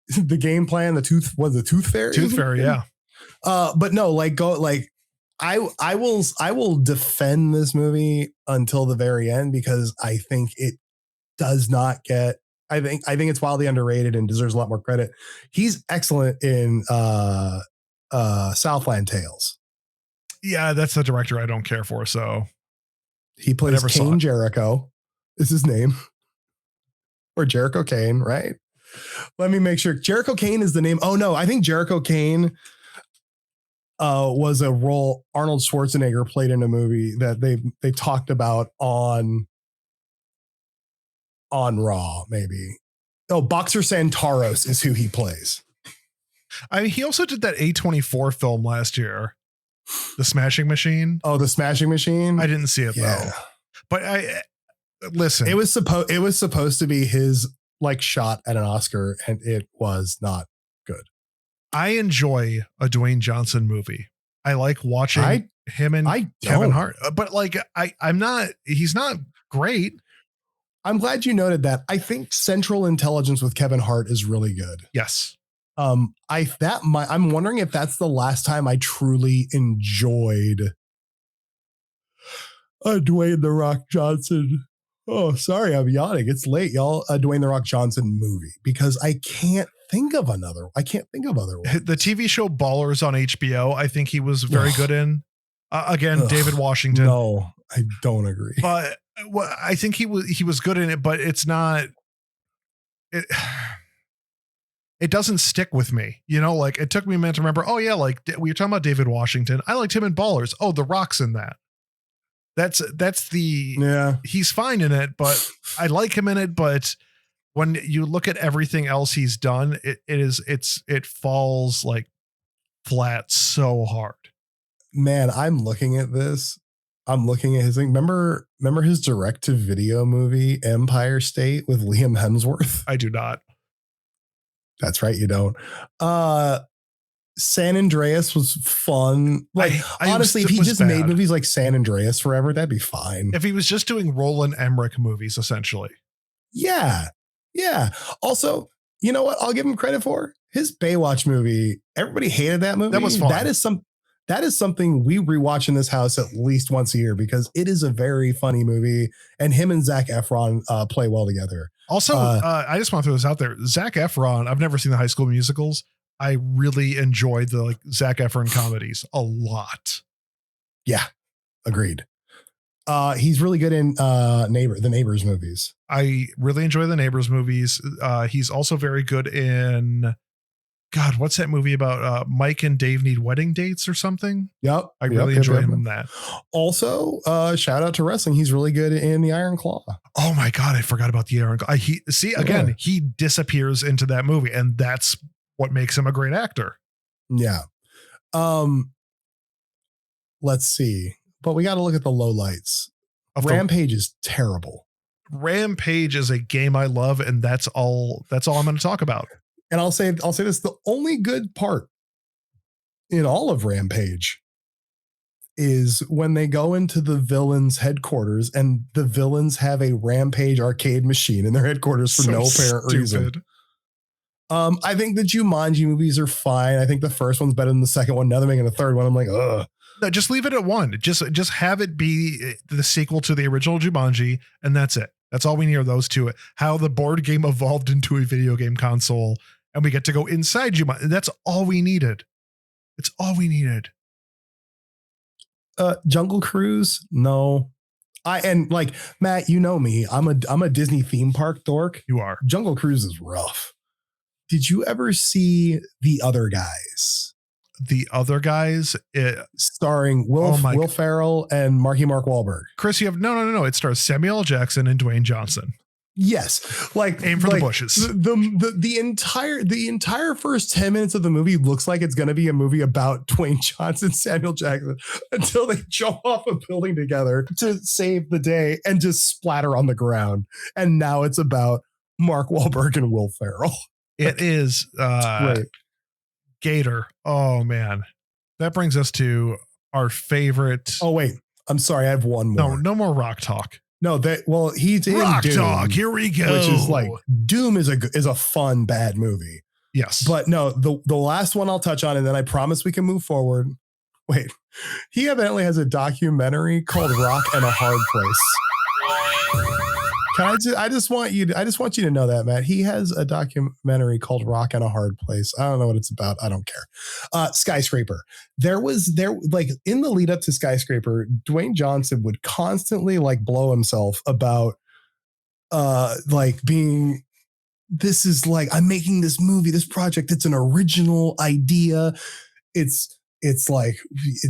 The Game Plan, the Tooth Fairy? Tooth Fairy, yeah. But no, I will defend this movie until the very end, because I think it does not get, I think it's wildly underrated and deserves a lot more credit. He's excellent in Southland Tales. Yeah, that's the director I don't care for. So he plays Kane Jericho is his name, or Jericho Kane, right? Let me make sure. Jericho Kane is the name. Oh no, I think Jericho Kane was a role Arnold Schwarzenegger played in a movie that they talked about on Raw, maybe. Oh, Boxer Santaros is who he plays. I mean, he also did that A24 film last year, The Smashing Machine. Oh, The Smashing Machine. I didn't see it though. But listen. It was supposed to be his like shot at an Oscar, and it was not good. I enjoy a Dwayne Johnson movie. I like watching him and Kevin Hart, but like he's not great. I'm glad you noted that. I think Central Intelligence with Kevin Hart is really good. Yes. I'm wondering if that's the last time I truly enjoyed a Dwayne "The Rock" Johnson. Oh, sorry, I'm yawning. It's late, y'all. A Dwayne "The Rock" Johnson movie, because I can't think of other ones. The TV show Ballers on HBO, I think he was very good in. Again, David Washington. No, I don't agree. But I think he was good in it, but it's not. It doesn't stick with me, like it took me a minute to remember. Oh yeah, like we were talking about David Washington. I liked him in Ballers. Oh, The Rock's in that. He's fine in it, but I like him in it. But when you look at everything else he's done, it falls like flat so hard. Man, I'm looking at this. I'm looking at his thing. Remember his direct-to-video movie Empire State with Liam Hemsworth? I do not. That's right, you don't. San Andreas was fun. Like, honestly, if he just made movies like San Andreas forever, that'd be fine. If he was just doing Roland Emmerich movies, essentially. Yeah. Yeah. Also, you know what I'll give him credit for? His Baywatch movie. Everybody hated that movie. That was fun. That is something we rewatch in this house at least once a year, because it is a very funny movie, and him and Zac Efron play well together. Also, I just want to throw this out there. Zac Efron, I've never seen the High School Musicals. I really enjoyed the Zac Efron comedies a lot. Yeah, agreed. He's really good in the Neighbors movies. I really enjoy the Neighbors movies. He's also very good in, God, what's that movie about? Mike and Dave need wedding dates or something? Yep. I really enjoy him in that. Also, shout out to wrestling. He's really good in the Iron Claw. Oh my God, I forgot about the Iron Claw. He disappears into that movie, and that's what makes him a great actor. Yeah. Let's see. But we got to look at the lowlights. Rampage is terrible. Rampage is a game I love, and that's all I'm going to talk about. And I'll say this: the only good part in all of Rampage is when they go into the villains' headquarters, and the villains have a Rampage arcade machine in their headquarters for no apparent reason. I think the Jumanji movies are fine. I think the first one's better than the second one. Now they're making a third one. I'm like, ugh. No, just leave it at one. Just have it be the sequel to the original Jumanji, and that's it. That's all we need are those two. How the board game evolved into a video game console, and we get to go inside Jumanji. That's all we needed. It's all we needed. Jungle Cruise? No. Matt, you know me. I'm a Disney theme park dork. You are. Jungle Cruise is rough. Did you ever see The Other Guys? the other guys, starring Will Ferrell and Marky Mark Wahlberg. Chris, you have no. It stars Samuel L. Jackson and Dwayne Johnson. Yes, like aim for the bushes. The entire first 10 minutes of the movie looks like it's going to be a movie about Dwayne Johnson, Samuel Jackson, until they jump off a building together to save the day and just splatter on the ground. And now it's about Mark Wahlberg and Will Ferrell. It is great. Gator. Oh man, that brings us to our favorite. Oh wait, I'm sorry, I have one more. No more rock talk. No, he's in Rock Doom, Dog. Here we go. Which is like Doom is a fun bad movie. Yes, but no, the last one I'll touch on, and then I promise we can move forward. Wait, he evidently has a documentary called "Rock and a Hard Place." I just want you to know that, Matt. He has a documentary called "Rock and a Hard Place." I don't know what it's about. I don't care. Skyscraper. There like in the lead up to Skyscraper, Dwayne Johnson would constantly like blow himself about like being, this is like, I'm making this movie, this project. It's an original idea. It's like,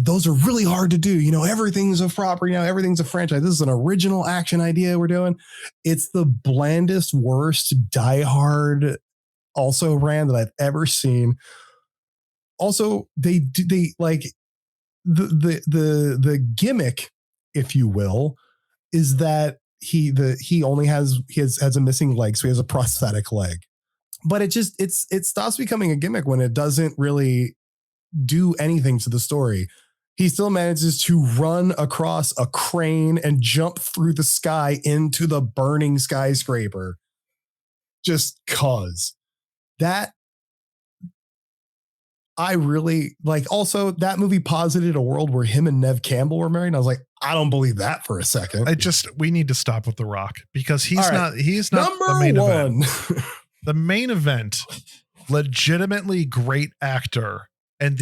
those are really hard to do. You know, everything's a property now. Everything's a franchise. This is an original action idea we're doing. It's the blandest, worst, diehard also ran that I've ever seen. Also, they like the gimmick, if you will, is that he has a missing leg, so he has a prosthetic leg. But it stops becoming a gimmick when it doesn't really do anything to the story. He still manages to run across a crane and jump through the sky into the burning skyscraper. Just cause that. I really like. Also, that movie posited a world where him and Neve Campbell were married. And I was like, I don't believe that for a second. We need to stop with The Rock because he's not number the main one. Event. The main event, legitimately great actor. And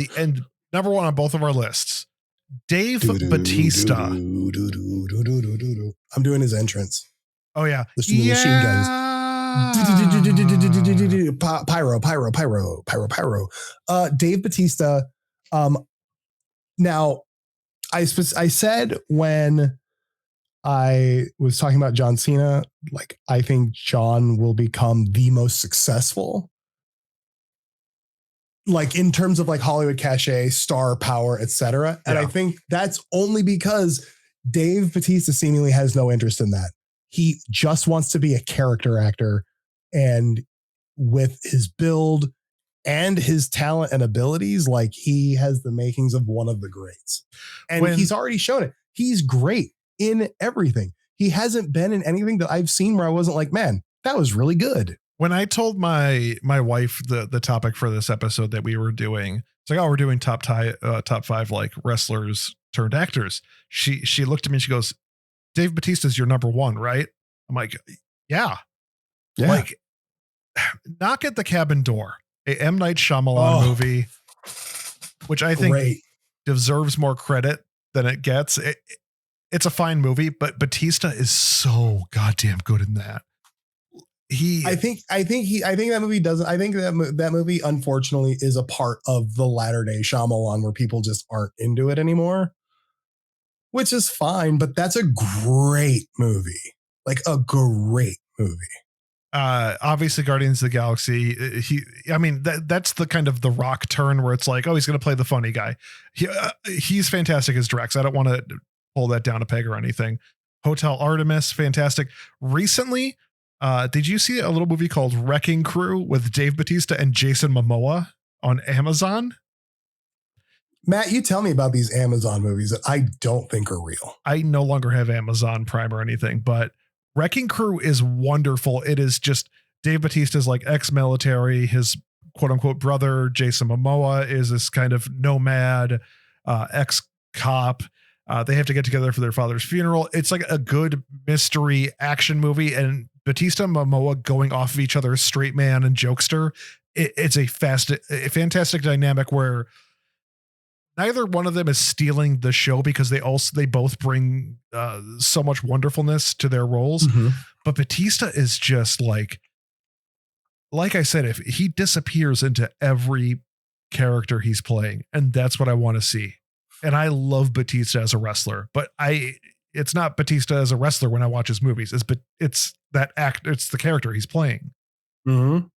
number one on both of our lists, Dave Bautista. I'm doing his entrance. Oh yeah, the machine guns. Pyro. Dave Bautista. Now, I said when I was talking about John Cena, like I think John will become the most successful. Like in terms of like Hollywood cachet, star power, etc. And I think that's only because Dave Bautista seemingly has no interest in that. He just wants to be a character actor, and with his build and his talent and abilities, like he has the makings of one of the greats. And he's already shown it. He's great in everything. He hasn't been in anything that I've seen where I wasn't like, man, that was really good. When I told my wife the topic for this episode that we were doing, it's like, oh, we're doing top five like wrestlers turned actors. She looked at me and she goes, Dave Bautista's your number one, right? I'm like, yeah. Like, Knock at the Cabin Door, a M. Night Shyamalan movie, which I think deserves more credit than it gets. It's a fine movie, but Bautista is so goddamn good in that. I think that movie doesn't. I think that movie, unfortunately, is a part of the latter day Shyamalan where people just aren't into it anymore, which is fine. But that's a great movie, like a great movie. Obviously, Guardians of the Galaxy. That's the kind of the Rock turn where it's like, oh, he's going to play the funny guy. He's fantastic as Drax. I don't want to pull that down a peg or anything. Hotel Artemis, fantastic. Recently. Did you see a little movie called Wrecking Crew with Dave Bautista and Jason Momoa on Amazon? Matt, you tell me about these Amazon movies that I don't think are real. I no longer have Amazon Prime or anything, but Wrecking Crew is wonderful. It is just Dave Bautista's like ex-military. His quote unquote brother, Jason Momoa, is this kind of nomad, ex-cop. They have to get together for their father's funeral. It's like a good mystery action movie, and Bautista and Momoa going off of each other, straight man and jokester. It's a fantastic dynamic where neither one of them is stealing the show because they both bring so much wonderfulness to their roles. Mm-hmm. But Bautista is just like I said, if he disappears into every character he's playing, and that's what I want to see. And I love Batista as a wrestler, but it's not Batista as a wrestler when I watch his movies. It's the character he's playing. Mm-hmm.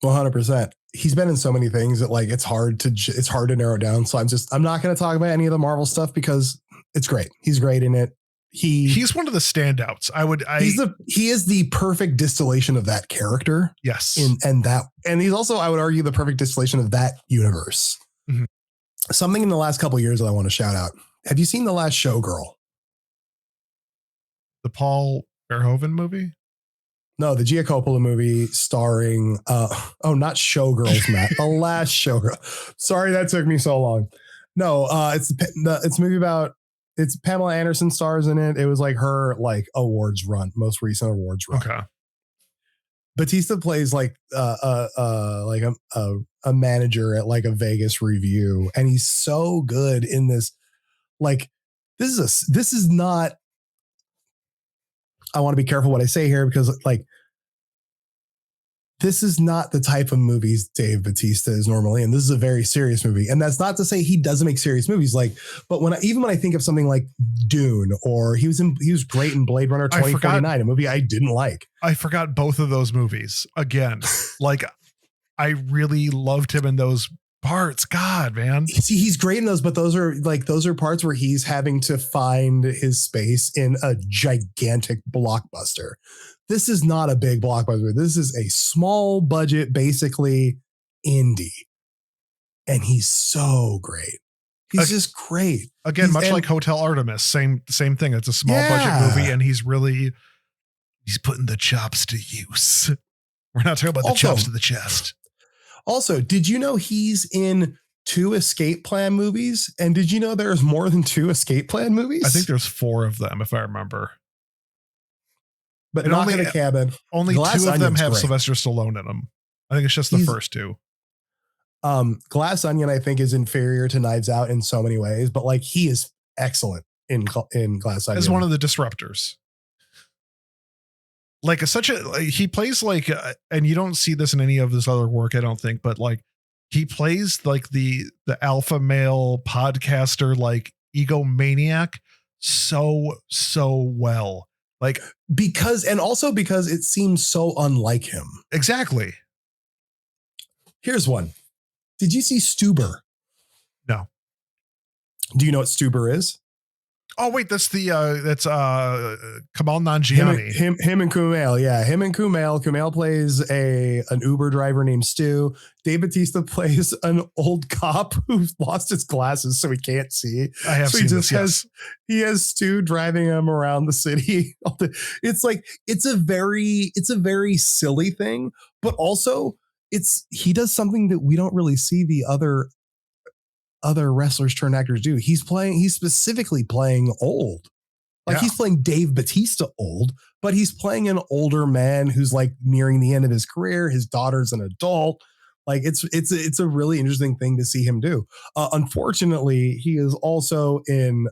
100%. He's been in so many things that like it's hard to narrow it down. So I'm not going to talk about any of the Marvel stuff because it's great. He's great in it. He's one of the standouts. He is the perfect distillation of that character. Yes. And he's also, I would argue, the perfect distillation of that universe. Mm-hmm. Something in the last couple of years that I want to shout out. Have you seen The Last Showgirl? The Paul Verhoeven movie? No, the Gia Coppola movie starring, not Showgirls, Matt. The Last Showgirl. Sorry, that took me so long. No, it's a movie about, it's Pamela Anderson stars in it. It was like her awards run, most recent awards run. Okay. Batista plays like a manager at like a Vegas review, and he's so good in this. Like, this is not. I want to be careful what I say here because like this is not the type of movies Dave Batista is normally, and this is a very serious movie. And that's not to say he doesn't make serious movies. But when I think of something like Dune, or he was great in Blade Runner 2049, a movie I didn't like. I forgot both of those movies again. Like, I really loved him in those parts. God, man. See, he's great in those, but those are parts where he's having to find his space in a gigantic blockbuster. This is not a big blockbuster. This is a small budget, basically indie. And he's so great. He's just great. Again, much like Hotel Artemis, same thing. It's a small budget movie, and he's putting the chops to use. We're not talking about the chops to the chest. Also, did you know he's in 2 Escape Plan movies? And did you know there's more than 2 Escape Plan movies? I think there's 4 of them, if I remember. But not in a cabin. Only Glass 2 of them Onion's have great. Sylvester Stallone in them. I think it's just the first 2. Glass Onion, I think, is inferior to Knives Out in so many ways, but like he is excellent in Glass Onion. As one of the disruptors. Like he plays like, and you don't see this in any of this other work, I don't think, but like he plays like the alpha male podcaster, like egomaniac so well. Like, because it seems so unlike him. Exactly. Here's one. Did you see Stuber? No. Do you know what Stuber is? Oh wait, that's Kamal Nanjiani. Him and Kumail, yeah. Him and Kumail. Kumail plays an Uber driver named Stu. Dave Batista plays an old cop who's lost his glasses, so he can't see. I have seen this. Yes. He has Stu driving him around the city. It's a very silly thing, but also he does something that we don't really see the other wrestlers turned actors do. He's specifically playing old. He's playing Dave Batista old, but he's playing an older man who's like nearing the end of his career. His daughter's an adult. Like it's a really interesting thing to see him do. Unfortunately, he is also in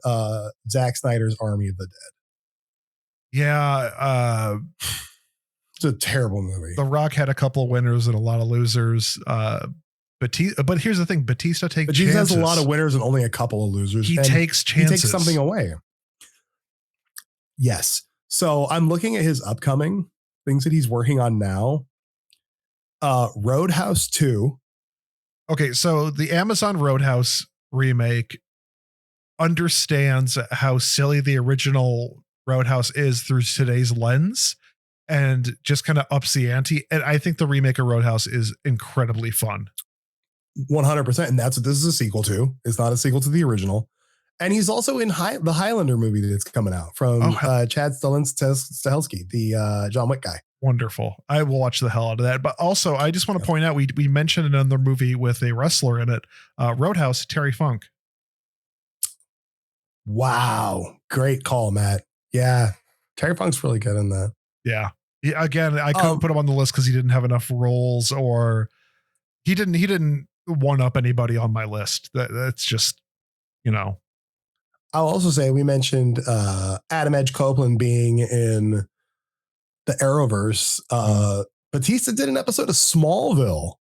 Zack Snyder's Army of the Dead. Yeah. It's a terrible movie. The Rock had a couple of winners and a lot of losers. But here's the thing: Batista chances. Has a lot of winners and only a couple of losers. He takes chances. He takes something away. Yes. So I'm looking at his upcoming things that he's working on now. Roadhouse 2. Okay, so the Amazon Roadhouse remake understands how silly the original Roadhouse is through today's lens, and just kind of ups the ante. And I think the remake of Roadhouse is incredibly fun. 100%. And that's what this is a sequel to. It's not a sequel to the original. And he's also in the Highlander movie that's coming out from Chad Stahelski, the John Wick guy. Wonderful. I will watch the hell out of that. But also, I just want to point out, we mentioned another movie with a wrestler in it, Roadhouse, Terry Funk. Wow. Great call, Matt. Yeah. Terry Funk's really good in that. Yeah. Again, I couldn't put him on the list because he didn't have enough roles, or he didn't one up anybody on my list. That's just, I'll also say we mentioned Adam Edge Copeland being in the Arrowverse. Batista did an episode of Smallville.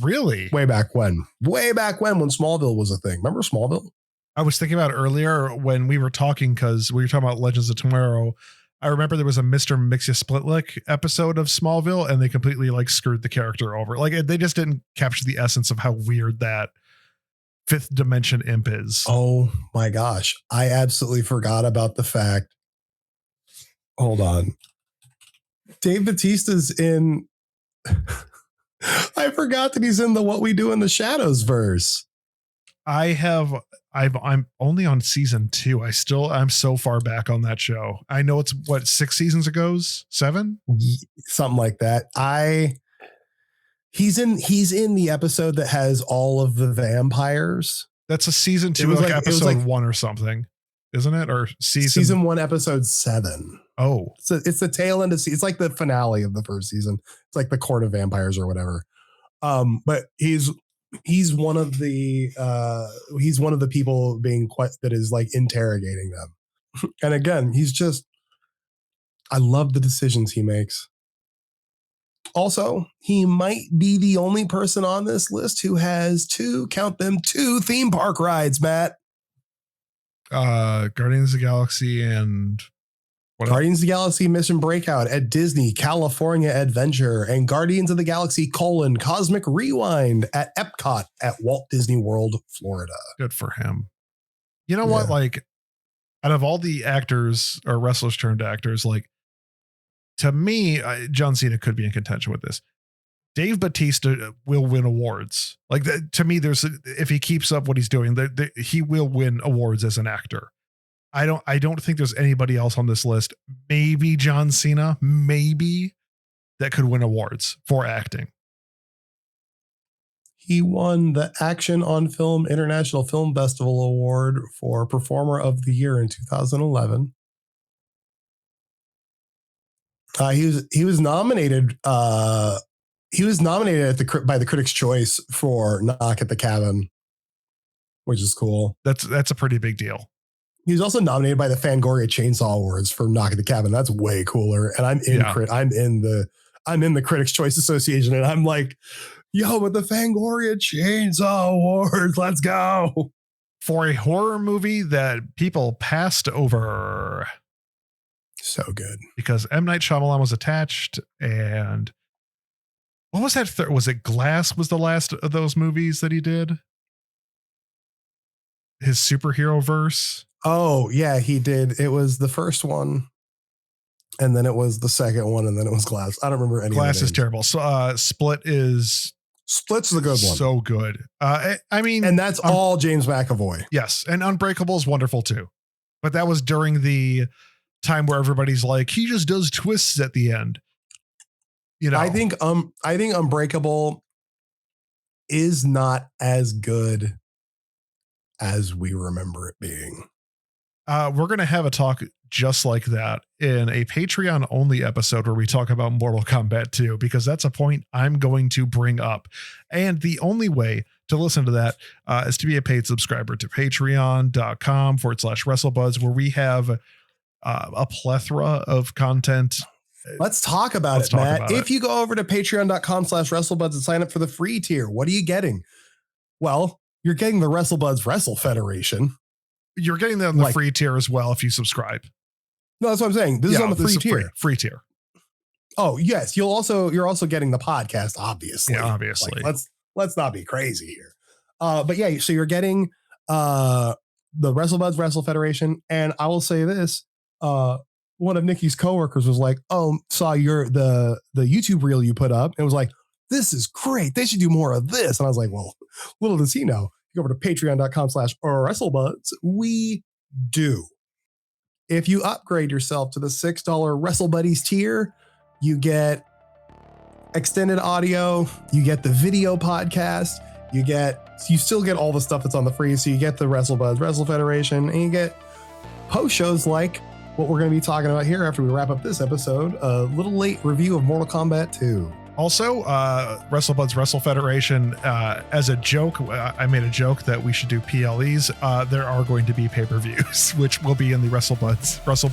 Really? Way back when Smallville was a thing. Remember Smallville? I was thinking about earlier when we were talking, because we were talking about Legends of Tomorrow. I remember there was a Mr. Mixia-Splitlick episode of Smallville, and they completely like screwed the character over. Like they just didn't capture the essence of how weird that fifth dimension imp is. Oh my gosh. I absolutely forgot about the fact. Hold on. Dave Bautista's in. I forgot that he's in the What We Do in the Shadows verse. I'm only on season 2. I'm so far back on that show. I know it's what, 6 seasons ago, 7, something like that. He's in the episode that has all of the vampires. That's a season 2, like episode 1 or something, isn't it? Or season 1, episode 7. Oh, so it's the tail end of it's like the finale of the first season. It's like the Court of Vampires or whatever. But he's one of the people that is like interrogating them. And again, I love the decisions he makes. Also, he might be the only person on this list who has 2 theme park rides, Matt. Guardians of the Galaxy and Guardians of the Galaxy Mission Breakout at Disney California Adventure, and Guardians of the Galaxy Cosmic Rewind at Epcot at Walt Disney World, Florida. Good for him. You know what? Like, out of all the actors or wrestlers turned actors, like, to me, John Cena could be in contention with this. Dave Bautista will win awards. Like, to me, if he keeps up what he's doing, he will win awards as an actor. I don't think there's anybody else on this list. Maybe John Cena, that could win awards for acting. He won the Action on Film International Film Festival Award for Performer of the Year in 2011. He was nominated. He was nominated by the Critics' Choice for Knock at the Cabin, which is cool. That's a pretty big deal. He was also nominated by the Fangoria Chainsaw Awards for Knock at the Cabin. That's way cooler. And I'm in the Critics' Choice Association, and I'm like, yo, with the Fangoria Chainsaw Awards, let's go. For a horror movie that people passed over. So good. Because M. Night Shyamalan was attached, and what was that? Was it Glass was the last of those movies that he did? His superhero verse? Oh, yeah, he did. It was the first one, and then it was the second one, and then it was Glass. I don't remember any. Glass is terrible. So Split's the good one. So good. I mean, and that's all James McAvoy. Yes, and Unbreakable is wonderful too. But that was during the time where everybody's like, he just does twists at the end. You know, I think Unbreakable is not as good as we remember it being. We're going to have a talk just like that in a Patreon only episode where we talk about Mortal Kombat 2, because that's a point I'm going to bring up. And the only way to listen to that is to be a paid subscriber to patreon.com/WrestleBuds, where we have a plethora of content. Let's talk about it, Matt. If you go over to patreon.com/WrestleBuds and sign up for the free tier, what are you getting? Well, you're getting the WrestleBuds Wrestle Federation. You're getting the free tier as well if you subscribe. No, that's what I'm saying. This is on the free tier. Free tier. Oh, yes. You're also getting the podcast, obviously. Yeah, obviously. Like, let's not be crazy here. But yeah, so you're getting the WrestleBuds Wrestle Federation. And I will say this, one of Nikki's coworkers was like, "Oh, saw the YouTube reel you put up." And it was like, "This is great. They should do more of this." And I was like, well, little does he know. Go over to patreon.com/WrestleBuds. We do. If you upgrade yourself to the $6 Wrestle Buddies tier, you get extended audio, you get the video podcast, you still get all the stuff that's on the free. So you get the WrestleBuds Wrestle Federation, and you get post shows like what we're going to be talking about here after we wrap up this episode, a little late review of Mortal Kombat 2. Also, WrestleBuds Wrestle Federation, as a joke, I made a joke that we should do PLEs. There are going to be pay-per-views, which will be in the Wrestle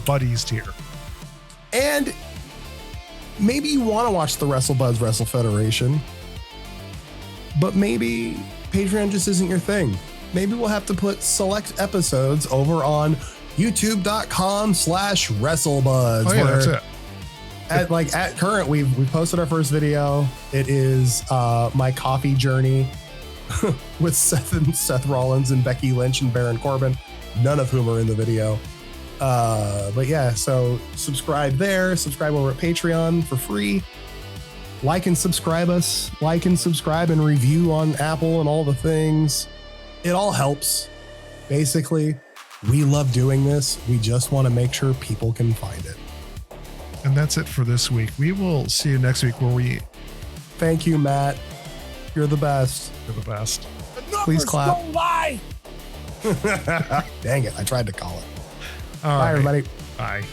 Buddies tier. And maybe you want to watch the WrestleBuds Wrestle Federation, but maybe Patreon just isn't your thing. Maybe we'll have to put select episodes over on youtube.com/WrestleBuds. Oh yeah, that's it. At current, we've posted our first video. It is my coffee journey with Seth Rollins and Becky Lynch and Baron Corbin, none of whom are in the video. But yeah, so subscribe there, subscribe over at Patreon for free. Like and subscribe and review on Apple and all the things. It all helps. Basically, we love doing this. We just want to make sure people can find it. And that's it for this week. We will see you next week where we... Thank you, Matt. You're the best. You're the best. Please clap. Don't lie. Dang it. I tried to call it. All Bye, right. everybody. Bye.